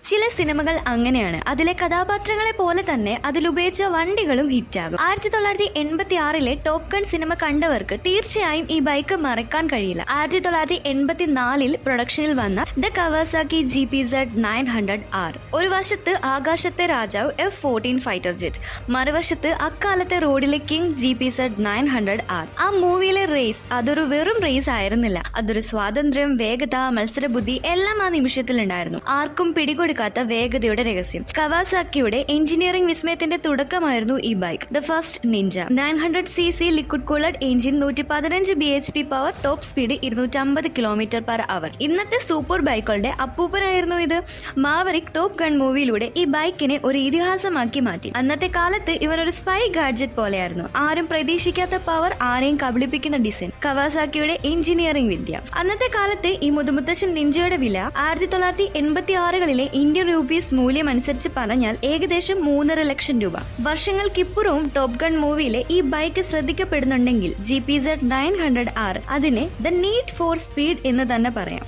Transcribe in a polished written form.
ചില സിനിമകൾ അങ്ങനെയാണ്. അതിലെ കഥാപാത്രങ്ങളെ പോലെ തന്നെ അതിലുപയോഗിച്ച വണ്ടികളും ഹിറ്റാകും. 1986 ടോപ്പ് ഗൺ സിനിമ കണ്ടവർക്ക് തീർച്ചയായും ഈ ബൈക്ക് മറക്കാൻ കഴിയില്ല. 1984 പ്രൊഡക്ഷനിൽ വന്ന ദ കവാസാക്കി GPZ 900R. ഒരു വശത്ത് ആകാശത്തെ രാജാവ് F-14 ഫൈറ്റർ ജെറ്റ്, മറുവശത്ത് അക്കാലത്തെ റോഡിലെ കിങ് GPZ 900R. ആ മൂവിയിലെ റേസ് അതൊരു വെറും റേസ് ആയിരുന്നില്ല. അതൊരു സ്വാതന്ത്ര്യം, വേഗത, മത്സരബുദ്ധി എല്ലാം ആ നിമിഷത്തിൽ ഉണ്ടായിരുന്നു. ആർക്കും പിടികൊടുക്കാത്ത വേഗതയുടെ രഹസ്യം. കവാസാക്കിയുടെ എഞ്ചിനീയറിംഗ് വിസ്മയത്തിന്റെ തുടക്കമായിരുന്നു ഈ bike. The first Ninja. 900cc liquid cooled engine, 115 bhp power, top speed 250 km/h. ഇന്നത്തെ സൂപ്പർ ബൈക്കുകളുടെ അപ്പൂപ്പനായിരുന്നു ഇത്. മാവറിക് ടോപ്പ് ഗൺ മൂവിയിലൂടെ ഈ ബൈക്കിനെ ഒരു ഇതിഹാസമാക്കി മാറ്റി. അന്നത്തെ കാലത്ത് ഇവനൊരു സ്പൈ ഗാഡ്ജറ്റ് പോലെയായിരുന്നു. ആരും പ്രതീക്ഷിക്കാത്ത പവർ, ആരെയും കബളിപ്പിക്കുന്ന ഡിസൈൻ, കവാസാക്കിയുടെ എഞ്ചിനീയറിംഗ് വിദ്യ. അന്നത്തെ കാലത്ത് ഈ മുതുമുത്തശ്ശൻ നിഞ്ചയുടെ വില 1986 ഇന്ത്യൻ രൂപീസ് മൂല്യം അനുസരിച്ച് പറഞ്ഞാൽ ഏകദേശം 3.5 ലക്ഷം രൂപ. വർഷങ്ങൾക്കിപ്പുറവും ടോപ്പ് ഗൺ മൂവിയിലെ ഈ ബൈക്ക് ശ്രദ്ധിക്കപ്പെടുന്നുണ്ടെങ്കിൽ GPZ 900R അതിനെ ദ നീഡ് ഫോർ സ്പീഡ് എന്ന് തന്നെ പറയാം.